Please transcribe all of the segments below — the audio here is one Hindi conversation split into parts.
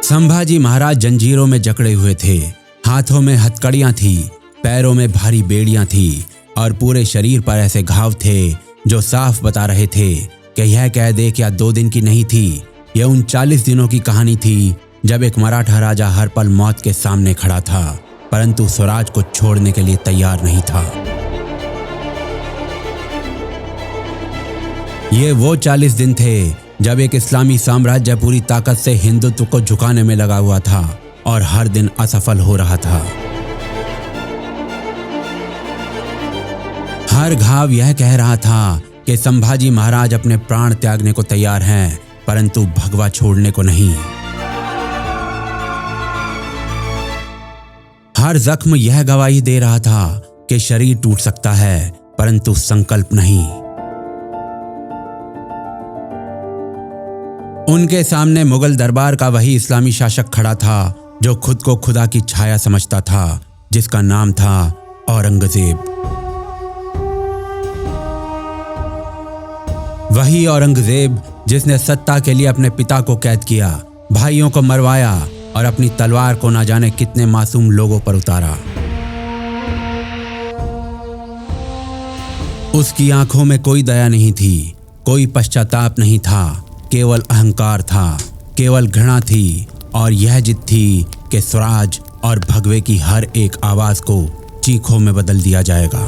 संभाजी महाराज जंजीरों में जकड़े हुए थे। हाथों में हथकड़ियां थी, पैरों में भारी बेड़ियां थी और पूरे शरीर पर ऐसे घाव थे जो साफ बता रहे थे कि यह कैद 1 या 2 दिन की नहीं थी। यह उन 40 दिनों की कहानी थी जब एक मराठा राजा हर पल मौत के सामने खड़ा था, परंतु स्वराज को छोड़ने के लिए तैयार नहीं था। ये वो 40 दिन थे जब एक इस्लामी साम्राज्य पूरी ताकत से हिंदुत्व को झुकाने में लगा हुआ था और हर दिन असफल हो रहा था। हर घाव यह कह रहा था कि संभाजी महाराज अपने प्राण त्यागने को तैयार हैं, परंतु भगवा छोड़ने को नहीं। हर जख्म यह गवाही दे रहा था कि शरीर टूट सकता है, परंतु संकल्प नहीं। उनके सामने मुगल दरबार का वही इस्लामी शासक खड़ा था जो खुद को खुदा की छाया समझता था, जिसका नाम था औरंगजेब। वही औरंगजेब जिसने सत्ता के लिए अपने पिता को कैद किया, भाइयों को मरवाया और अपनी तलवार को ना जाने कितने मासूम लोगों पर उतारा। उसकी आंखों में कोई दया नहीं थी, कोई पश्चाताप नहीं था, केवल अहंकार था, केवल घृणा थी और यह जिद थी कि स्वराज और भगवे की हर एक आवाज को चीखों में बदल दिया जाएगा।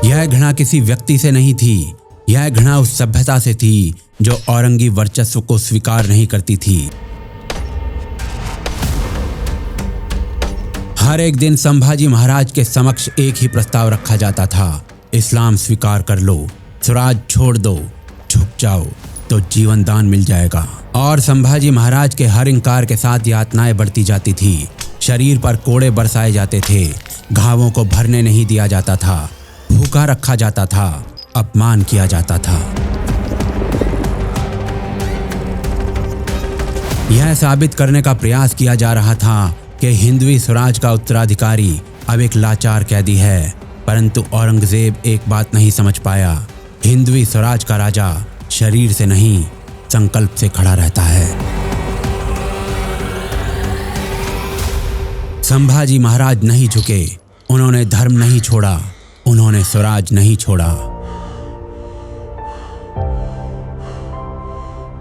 यह घृणा किसी व्यक्ति से नहीं थी, यह घृणा उस सभ्यता से थी जो औरंगी वर्चस्व को स्वीकार नहीं करती थी। हर एक दिन संभाजी महाराज के समक्ष एक ही प्रस्ताव रखा जाता था, इस्लाम स्वीकार कर लो, स्वराज छोड़ दो, झुक जाओ तो जीवन दान मिल जाएगा। और संभाजी महाराज के हर इंकार के साथ यातनाएं बढ़ती जाती थी। शरीर पर कोड़े बरसाए जाते थे, घावों को भरने नहीं दिया जाता था, भूखा रखा जाता था, अपमान किया जाता था। यह साबित करने का प्रयास किया जा रहा था कि हिंदवी स्वराज का उत्तराधिकारी अब एक लाचार कैदी है, परंतु औरंगजेब एक बात नहीं समझ पाया, हिंदवी स्वराज का राजा शरीर से नहीं संकल्प से खड़ा रहता है। संभाजी महाराज नहीं झुके, उन्होंने धर्म नहीं छोड़ा, उन्होंने स्वराज नहीं छोड़ा।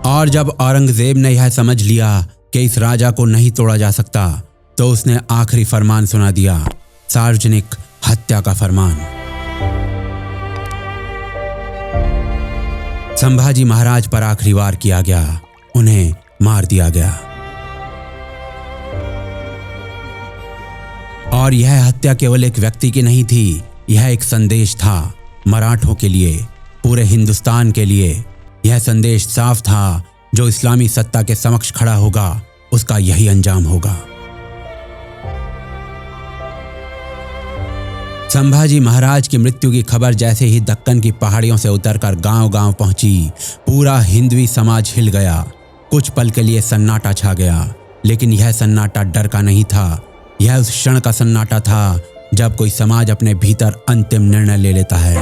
और जब औरंगजेब ने यह समझ लिया कि इस राजा को नहीं तोड़ा जा सकता, तो उसने आखिरी फरमान सुना दिया, सार्वजनिक हत्या का फरमान। संभाजी महाराज पर आखिरी वार किया गया, उन्हें मार दिया गया। और यह हत्या केवल एक व्यक्ति की नहीं थी, यह एक संदेश था मराठों के लिए, पूरे हिंदुस्तान के लिए। यह संदेश साफ था, जो इस्लामी सत्ता के समक्ष खड़ा होगा उसका यही अंजाम होगा। संभाजी महाराज की मृत्यु की खबर जैसे ही दक्कन की पहाड़ियों से उतरकर गांव-गांव पहुंची, पूरा हिंदवी समाज हिल गया। कुछ पल के लिए सन्नाटा छा गया, लेकिन यह सन्नाटा डर का नहीं था, यह उस क्षण का सन्नाटा था जब कोई समाज अपने भीतर अंतिम निर्णय ले लेता है।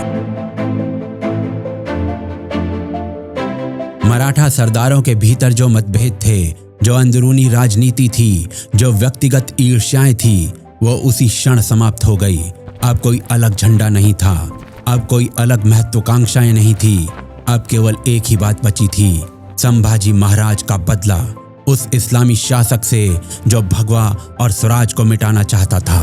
मराठा सरदारों के भीतर जो मतभेद थे, जो अंदरूनी राजनीति थी, जो व्यक्तिगत ईर्ष्याएं थी, वो उसी क्षण समाप्त हो गई। अब कोई अलग झंडा नहीं था, अब कोई अलग महत्वाकांक्षाएं नहीं थी, अब केवल एक ही बात बची थी, संभाजी महाराज का बदला उस इस्लामी शासक से जो भगवा और स्वराज को मिटाना चाहता था।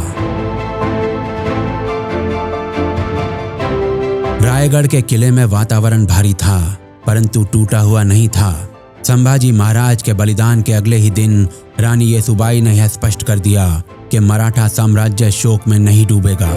रायगढ़ के किले में वातावरण भारी था, परंतु टूटा हुआ नहीं था। संभाजी महाराज के बलिदान के अगले ही दिन रानी येसुबाई ने यह स्पष्ट कर दिया कि मराठा साम्राज्य शोक में नहीं डूबेगा।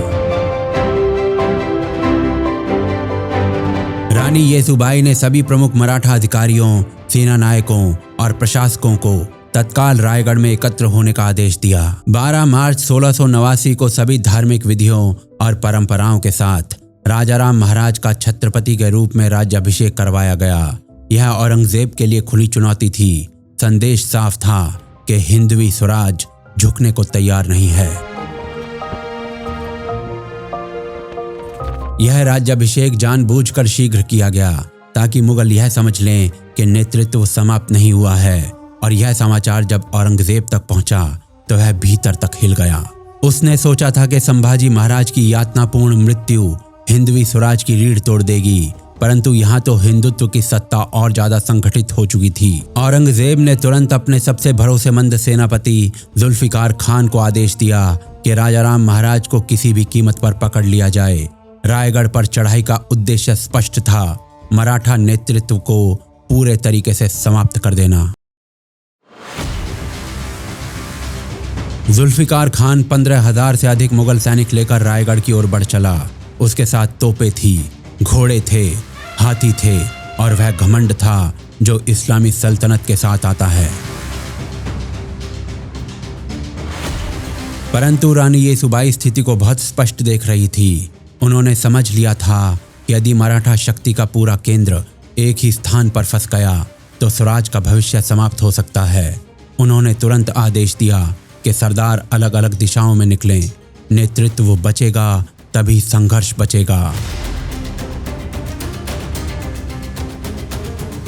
रानी येसुबाई ने सभी प्रमुख मराठा अधिकारियों, सेना नायकों और प्रशासकों को तत्काल रायगढ़ में एकत्र होने का आदेश दिया। 12 मार्च 1689 को सभी धार्मिक विधियों और परंपराओं के साथ राजाराम महाराज का छत्रपति के रूप में राज्याभिषेक करवाया गया। यह औरंगजेब के लिए खुली चुनौती थी। संदेश साफ था कि हिंदवी स्वराज झुकने को तैयार नहीं है। यह राज्याभिषेक जानबूझकर शीघ्र किया गया ताकि मुगल यह समझ लें कि नेतृत्व समाप्त नहीं हुआ है, और यह समाचार जब औरंगजेब तक पहुंचा तो वह भीतर तक हिल गया। उसने सोचा था कि संभाजी महाराज की यातनापूर्ण मृत्यु हिंदवी स्वराज की रीढ़ तोड़ देगी, परंतु यहाँ तो हिंदुत्व की सत्ता और ज्यादा संगठित हो चुकी थी। औरंगजेब ने तुरंत अपने सबसे भरोसेमंद सेनापति जुल्फिकार खान को आदेश दिया कि राजाराम महाराज को किसी भी कीमत पर पकड़ लिया जाए। रायगढ़ पर चढ़ाई का उद्देश्य स्पष्ट था, मराठा नेतृत्व को पूरे तरीके से समाप्त कर देना। जुल्फिकार खान 15,000 से अधिक मुगल सैनिक लेकर रायगढ़ की ओर बढ़ चला। उसके साथ तोपें थी, घोड़े थे, हाथी थे, और वह घमंड था जो इस्लामी सल्तनत के साथ आता है। परंतु रानी येसुबाई स्थिति को बहुत स्पष्ट देख रही थी। उन्होंने समझ लिया था कि यदि मराठा शक्ति का पूरा केंद्र एक ही स्थान पर फंस गया तो स्वराज का भविष्य समाप्त हो सकता है। उन्होंने तुरंत आदेश दिया कि सरदार अलग अलग दिशाओं में निकलें। नेतृत्व बचेगा तभी संघर्ष बचेगा।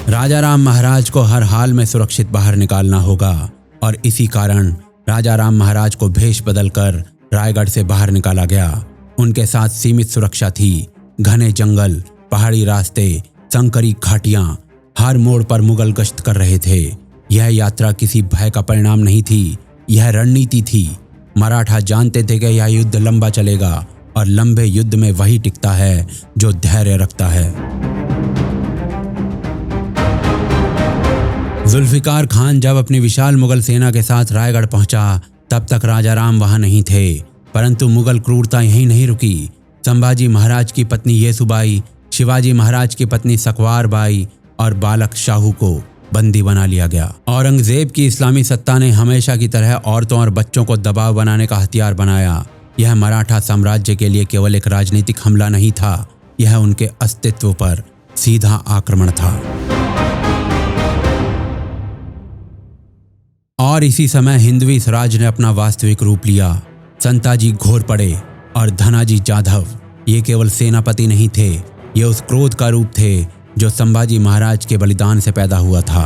राजाराम महाराज को हर हाल में सुरक्षित बाहर निकालना होगा, और इसी कारण राजाराम महाराज को भेष बदलकर रायगढ़ से बाहर निकाला गया। उनके साथ सीमित सुरक्षा थी। घने जंगल, पहाड़ी रास्ते, संकरी घाटियां, हर मोड़ पर मुगल गश्त कर रहे थे। यह यात्रा किसी भय का परिणाम नहीं थी, यह रणनीति थी। मराठा जानते थे कि यह युद्ध लंबा चलेगा, और लंबे युद्ध में वही टिकता है जो धैर्य रखता है। जुल्फिकार खान जब अपनी विशाल मुगल सेना के साथ रायगढ़ पहुंचा तब तक राजाराम वहां नहीं थे, परंतु मुगल क्रूरता यहीं नहीं रुकी। संभाजी महाराज की पत्नी येसुबाई, शिवाजी महाराज की पत्नी सकवार बाई और बालक शाहू को बंदी बना लिया गया। औरंगजेब की इस्लामी सत्ता ने हमेशा की तरह औरतों और बच्चों को दबाव बनाने का हथियार बनाया। यह मराठा साम्राज्य के लिए केवल एक राजनीतिक हमला नहीं था, यह उनके अस्तित्व पर सीधा आक्रमण था। और इसी समय हिंदवी स्वराज ने अपना वास्तविक रूप लिया। संताजी घोर पड़े और धनाजी जाधव ये केवल सेनापति नहीं थे, ये उस क्रोध का रूप थे जो संभाजी महाराज के बलिदान से पैदा हुआ था।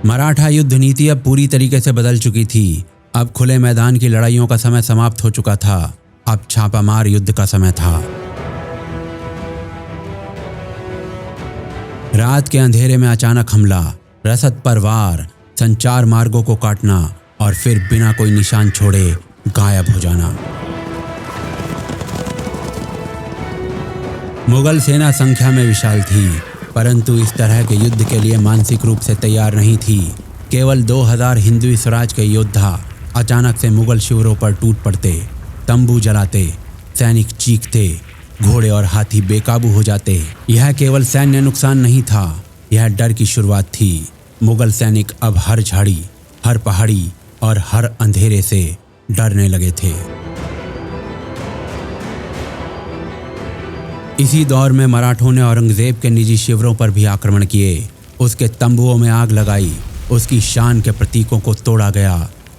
मराठा युद्ध नीति अब पूरी तरीके से बदल चुकी थी। अब खुले मैदान की लड़ाइयों का समय समाप्त हो चुका था, अब छापामार युद्ध का समय था। रात के अंधेरे में अचानक हमला, रसद पर वार, संचार मार्गों को काटना और फिर बिना कोई निशान छोड़े गायब हो जाना। मुगल सेना संख्या में विशाल थी, परंतु इस तरह के युद्ध के लिए मानसिक रूप से तैयार नहीं थी। केवल 2000 हिंदवी स्वराज के योद्धा अचानक से मुगल शिविरों पर टूट पड़ते, तंबू जलाते, सैनिक चीखते, घोड़े और हाथी बेकाबू हो जाते। यह केवल सैन्य नुकसान नहीं था, यह डर की शुरुआत थी। मुगल सैनिक अब हर झाड़ी, हर पहाड़ी और हर अंधेरे से डरने लगे थे। इसी दौर में मराठों ने औरंगजेब के निजी शिविरों पर भी आक्रमण किए, उसके तंबुओं में आग लगाई, उसकी शान के प्रतीकों को तोड़ा गया।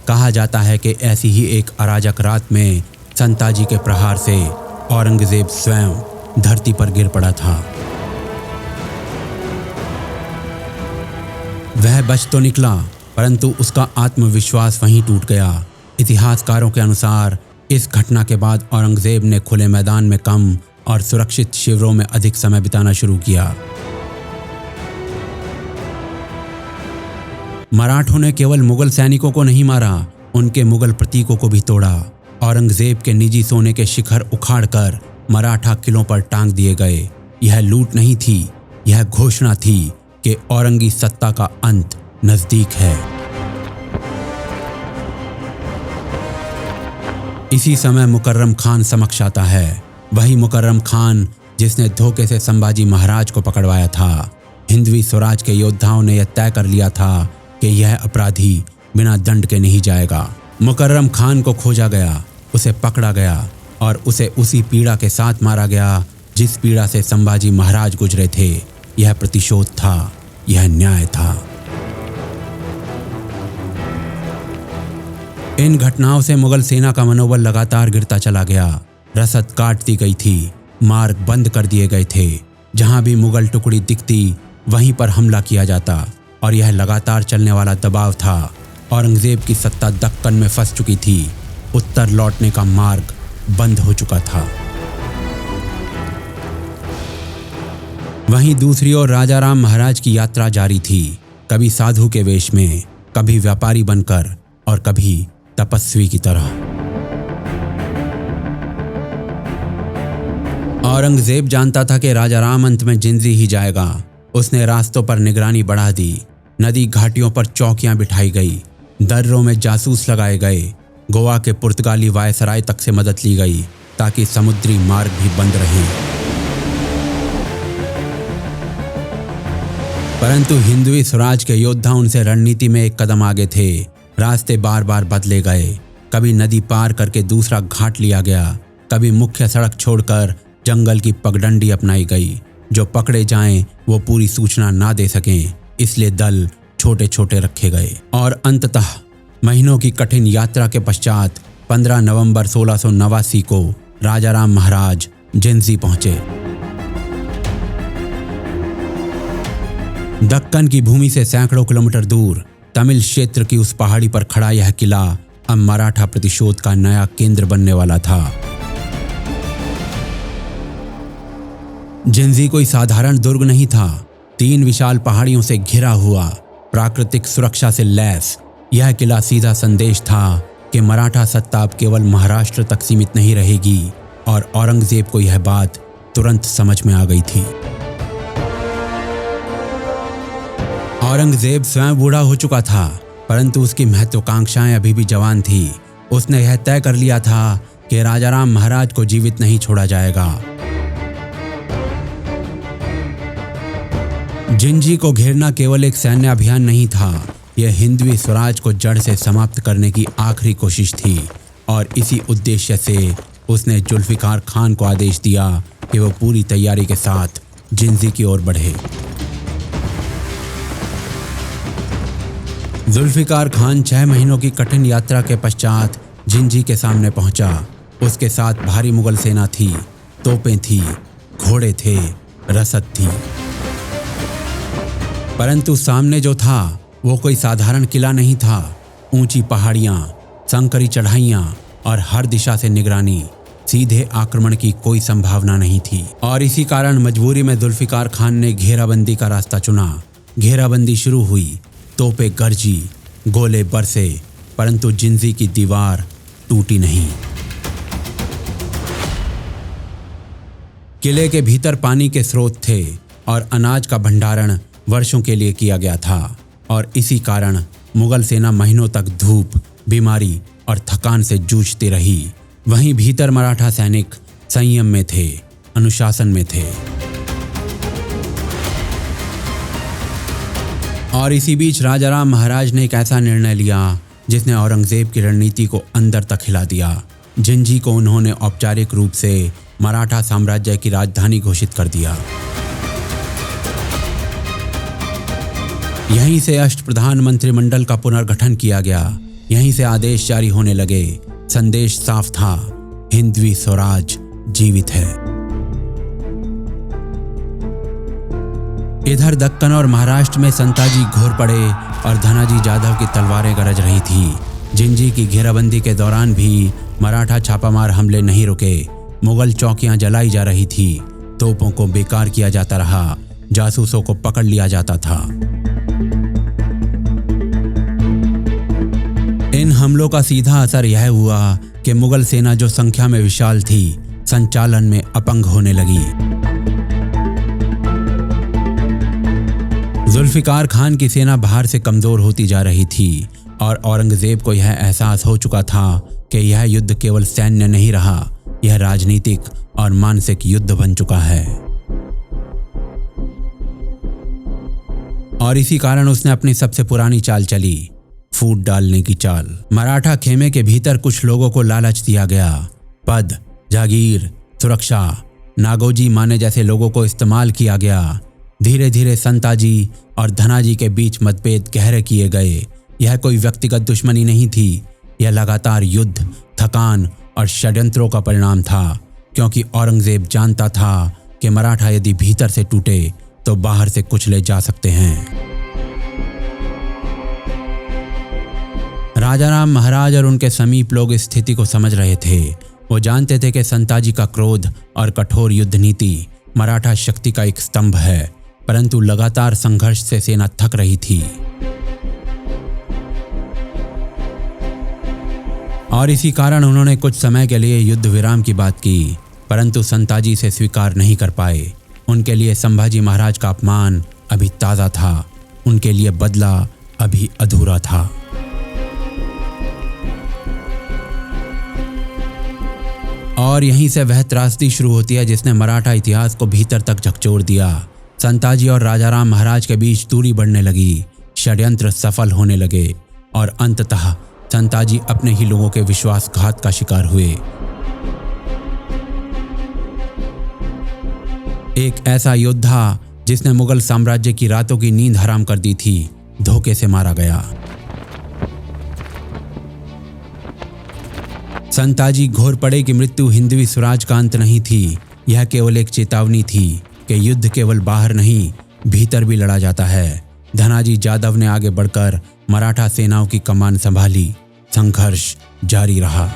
कहा जाता है कि ऐसी ही एक अराजक रात में संताजी के प्रहार से औरंगजेब स्वयं धरती पर गिर पड़ा था। वह बच तो निकला, परंतु उसका आत्मविश्वास वहीं टूट गया। इतिहासकारों के अनुसार इस घटना के बाद औरंगजेब ने खुले मैदान में कम और सुरक्षित शिविरों में अधिक समय बिताना शुरू किया। मराठों ने केवल मुगल सैनिकों को नहीं मारा, उनके मुगल प्रतीकों को भी तोड़ा। औरंगजेब के निजी सोने के शिखर उखाड़कर मराठा किलों पर टांग दिए गए। यह लूट नहीं थी, यह घोषणा थी कि औरंगी सत्ता का अंत नजदीक है। इसी समय मुकर्रम खान समक्ष आता है, वही मुकर्रम खान जिसने धोखे से संभाजी महाराज को पकड़वाया था। हिंदवी स्वराज के योद्धाओं ने यह तय कर लिया था कि यह अपराधी बिना दंड के नहीं जाएगा। मुकर्रम खान को खोजा गया, उसे पकड़ा गया और उसे उसी पीड़ा के साथ मारा गया जिस पीड़ा से संभाजी महाराज गुजरे थे। यह प्रतिशोध था, यह न्याय था। इन घटनाओं से मुगल सेना का मनोबल लगातार गिरता चला गया। रसद काट दी गई थी, मार्ग बंद कर दिए गए थे, जहां भी मुगल टुकड़ी दिखती वहीं पर हमला किया जाता और यह लगातार चलने वाला दबाव था। औरंगजेब की सत्ता दक्कन में फंस चुकी थी। उत्तर लौटने का मार्ग बंद हो चुका था। वहीं दूसरी ओर राजाराम महाराज की यात्रा जारी थी, कभी साधु के वेश में, कभी व्यापारी बनकर और कभी तपस्वी की तरह। औरंगजेब जानता था कि राजाराम अंत में जिंजी ही जाएगा। उसने रास्तों पर निगरानी बढ़ा दी, नदी घाटियों पर चौकियां बिठाई गई, दर्रों में जासूस लगाए गए, गोवा के पुर्तगाली वायसराय तक से मदद ली गई ताकि समुद्री मार्ग भी बंद रहे। परंतु हिंदवी स्वराज के योद्धा उनसे रणनीति में एक कदम आगे थे। रास्ते बार बार बदले गए, कभी नदी पार करके दूसरा घाट लिया गया, कभी मुख्य सड़क छोड़कर जंगल की पगडंडी अपनाई गई। जो पकड़े जाएं वो पूरी सूचना ना दे सकें, इसलिए दल छोटे छोटे रखे गए और अंततः महीनों की कठिन यात्रा के पश्चात 15 नवंबर 1689 को राजाराम महाराज जिंजी पहुंचे। दक्कन की भूमि से सैकड़ों किलोमीटर दूर तमिल क्षेत्र की उस पहाड़ी पर खड़ा यह किला अब मराठा प्रतिशोध का नया केंद्र बनने वाला था। जिंजी कोई साधारण दुर्ग नहीं था। 3 विशाल पहाड़ियों से घिरा हुआ, प्राकृतिक सुरक्षा से लैस यह किला सीधा संदेश था कि मराठा सत्ता अब केवल महाराष्ट्र तक सीमित नहीं रहेगी और औरंगजेब को यह बात तुरंत समझ में आ गई थी। औरंगजेब स्वयं बूढ़ा हो चुका था, परंतु उसकी महत्वाकांक्षाएं अभी भी जवान थी। उसने यह तय कर लिया था कि राजाराम महाराज को जीवित नहीं छोड़ा जाएगा। जिंजी को घेरना केवल एक सैन्य अभियान नहीं था, यह हिंदवी स्वराज को जड़ से समाप्त करने की आखिरी कोशिश थी और इसी उद्देश्य से उसने जुल्फिकार खान को आदेश दिया कि वो पूरी तैयारी के साथ जिंजी की ओर बढ़े। जुल्फिकार खान 6 महीनों की कठिन यात्रा के पश्चात जिंजी के सामने पहुंचा। उसके साथ भारी मुगल सेना थी, तोपें थी, घोड़े थे, रसद थी। परंतु सामने जो था वो कोई साधारण किला नहीं था। ऊंची पहाड़ियां, संकरी चढ़ाइयां और हर दिशा से निगरानी, सीधे आक्रमण की कोई संभावना नहीं थी और इसी कारण मजबूरी में जुल्फिकार खान ने घेराबंदी का रास्ता चुना। घेराबंदी शुरू हुई, तोपें गरजी, गोले बरसे, परंतु जिंजी की दीवार टूटी नहीं। किले के भीतर पानी के स्रोत थे और अनाज का भंडारण वर्षों के लिए किया गया था और इसी कारण मुगल सेना महीनों तक धूप, बीमारी और थकान से जूझती रही। वहीं भीतर मराठा सैनिक संयम में थे, अनुशासन में थे। और इसी बीच राजाराम महाराज ने एक ऐसा निर्णय लिया जिसने औरंगजेब की रणनीति को अंदर तक हिला दिया। जिंजी को उन्होंने औपचारिक रूप से मराठा साम्राज्य की राजधानी घोषित कर दिया। यहीं से अष्टप्रधान मंत्रिमंडल का पुनर्गठन किया गया। यहीं से आदेश जारी होने लगे। संदेश साफ था, हिंदवी स्वराज जीवित है। इधर दक्कन और महाराष्ट्र में संताजी घोर पड़े और धनाजी जाधव की तलवारें गरज रही थी। जिंजी की घेराबंदी के दौरान भी मराठा छापामार हमले नहीं रुके। मुगल चौकियां जलाई जा रही थी, तोपों को बेकार किया जाता रहा, जासूसों को पकड़ लिया जाता था। इन हमलों का सीधा असर यह हुआ कि मुगल सेना जो संख्या में विशाल थी, संचालन में अपंग होने लगी। जुल्फिकार खान की सेना बाहर से कमजोर होती जा रही थी और औरंगजेब को यह एहसास हो चुका था कि यह युद्ध केवल सैन्य नहीं रहा, यह राजनीतिक और मानसिक युद्ध बन चुका है। और इसी कारण उसने अपनी सबसे पुरानी चाल चली, फूट डालने की चाल। मराठा खेमे के भीतर कुछ लोगों को लालच दिया गया। पद, जागीर, सुरक्षा, नागोजी माने जैसे लोगों को इस्तेमाल किया गया। धीरे धीरे संताजी और धनाजी के बीच मतभेद गहरे किए गए। यह कोई व्यक्तिगत दुश्मनी नहीं थी, यह लगातार युद्ध, थकान और षड्यंत्रों का परिणाम था, क्योंकि औरंगजेब जानता था कि मराठा यदि भीतर से टूटे तो बाहर से कुचले जा सकते हैं। राजाराम महाराज और उनके समीप लोग इस स्थिति को समझ रहे थे। वो जानते थे कि संताजी का क्रोध और कठोर युद्ध नीति मराठा शक्ति का एक स्तंभ है, परंतु लगातार संघर्ष से सेना थक रही थी और इसी कारण उन्होंने कुछ समय के लिए युद्ध विराम की बात की, परंतु संताजी से स्वीकार नहीं कर पाए। उनके लिए संभाजी महाराज का अपमान अभी ताज़ा था, उनके लिए बदला अभी अधूरा था। और यहीं से वह त्रासदी शुरू होती है जिसने मराठा इतिहास को भीतर तक झकझोर दिया। संताजी और राजाराम महाराज के बीच दूरी बढ़ने लगी, षड्यंत्र सफल होने लगे और अंततः संताजी अपने ही लोगों के विश्वासघात का शिकार हुए। एक ऐसा योद्धा जिसने मुगल साम्राज्य की रातों की नींद हराम कर दी थी, धोखे से मारा गया। संताजी घोरपड़े की मृत्यु हिंदवी स्वराज का अंत नहीं थी, यह केवल एक चेतावनी थी कि युद्ध केवल बाहर नहीं भीतर भी लड़ा जाता है। धनाजी जादव ने आगे बढ़कर मराठा सेनाओं की कमान संभाली, संघर्ष जारी रहा।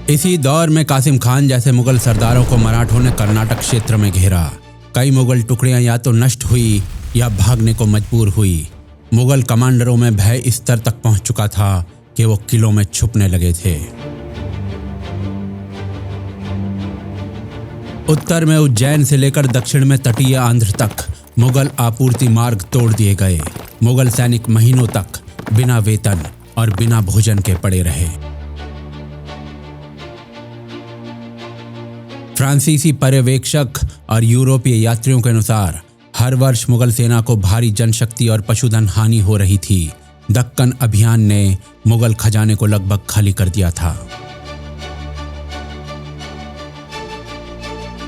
इसी दौर में कासिम खान जैसे मुगल सरदारों को मराठों ने कर्नाटक क्षेत्र में घेरा। कई मुगल टुकड़ियां या तो नष्ट हुई या भागने को मजबूर हुई। मुगल कमांडरों में भय इस स्तर तक पहुंच चुका था कि वो किलों में छुपने लगे थे। उत्तर में उज्जैन से लेकर दक्षिण में तटीय आंध्र तक मुगल आपूर्ति मार्ग तोड़ दिए गए। मुगल सैनिक महीनों तक बिना वेतन और बिना भोजन के पड़े रहे। फ्रांसीसी पर्यवेक्षक और यूरोपीय यात्रियों के अनुसार हर वर्ष मुगल सेना को भारी जनशक्ति और पशुधन हानि हो रही थी। दक्कन अभियान ने मुगल खजाने को लगभग खाली कर दिया था।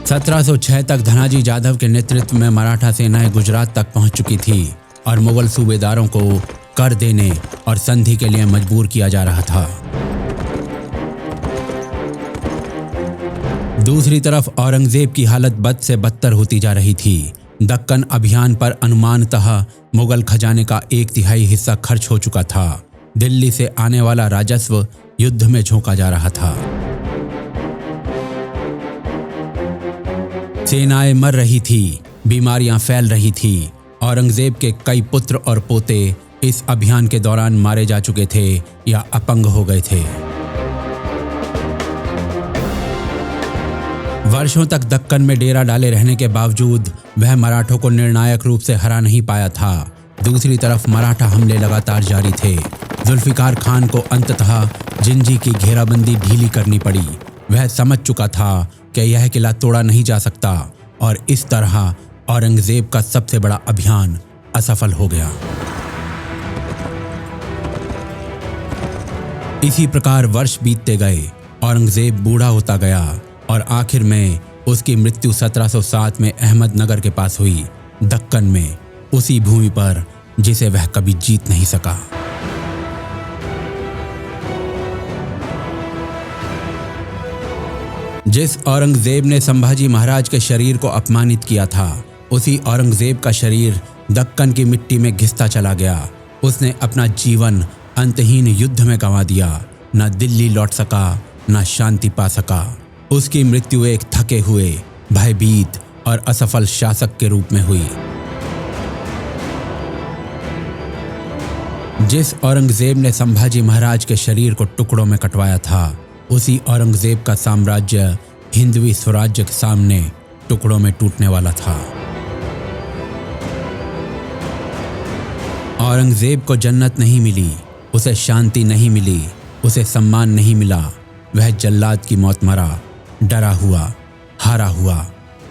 1706 तक धनाजी जाधव के नेतृत्व में मराठा सेनाएं गुजरात तक पहुंच चुकी थी और मुगल सूबेदारों को कर देने और संधि के लिए मजबूर किया जा रहा था। दूसरी तरफ औरंगजेब की हालत बद से बदतर होती जा रही थी। दक्कन अभियान पर अनुमानतः मुगल खजाने का 1/3 हिस्सा खर्च हो चुका था। दिल्ली से आने वाला राजस्व युद्ध में झोंका जा रहा था। सेनाएं मर रही थी, बीमारियां फैल रही थी। औरंगजेब के कई पुत्र और पोते इस अभियान के दौरान मारे जा चुके थे या अपंग हो गए थे। वर्षों तक दक्कन में डेरा डाले रहने के बावजूद वह मराठों को निर्णायक रूप से हरा नहीं पाया था। दूसरी तरफ मराठा हमले लगातार जारी थे। जुल्फिकार खान को अंततः जिंजी की घेराबंदी ढीली करनी पड़ी। वह समझ चुका था कि यह किला तोड़ा नहीं जा सकता और इस तरह औरंगजेब का सबसे बड़ा अभियान असफल हो गया। इसी प्रकार वर्ष बीतते गए। औरंगजेब बूढ़ा होता गया और आखिर में उसकी मृत्यु 1707 में अहमदनगर के पास हुई, दक्कन में, उसी भूमि पर जिसे वह कभी जीत नहीं सका। जिस औरंगजेब ने संभाजी महाराज के शरीर को अपमानित किया था, उसी औरंगजेब का शरीर दक्कन की मिट्टी में घिसता चला गया। उसने अपना जीवन अंतहीन युद्ध में गंवा दिया। न दिल्ली लौट सका, न शांति पा सका। उसकी मृत्यु एक थके हुए, भयभीत और असफल शासक के रूप में हुई। जिस औरंगजेब ने संभाजी महाराज के शरीर को टुकड़ों में कटवाया था, उसी औरंगजेब का साम्राज्य हिंदवी स्वराज्य के सामने टुकड़ों में टूटने वाला था। औरंगजेब को जन्नत नहीं मिली, उसे शांति नहीं मिली, उसे सम्मान नहीं मिला। वह जल्लाद की मौत मरा, डरा हुआ, हारा हुआ,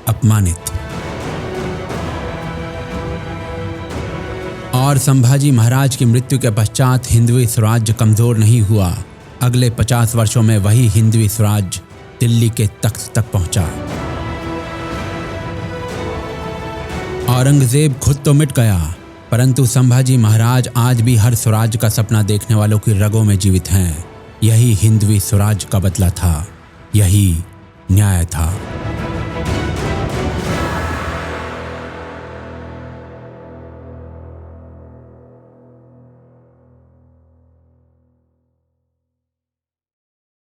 अपमानित। और संभाजी महाराज की मृत्यु के पश्चात हिंदवी स्वराज्य कमजोर नहीं हुआ। अगले 50 वर्षों में वही हिंदवी स्वराज्य दिल्ली के तख्त तक पहुंचा। औरंगजेब खुद तो मिट गया, परंतु संभाजी महाराज आज भी हर स्वराज्य का सपना देखने वालों की रगों में जीवित हैं। यही हिंदवी स्वराज्य का बदला था, यही न्याय था।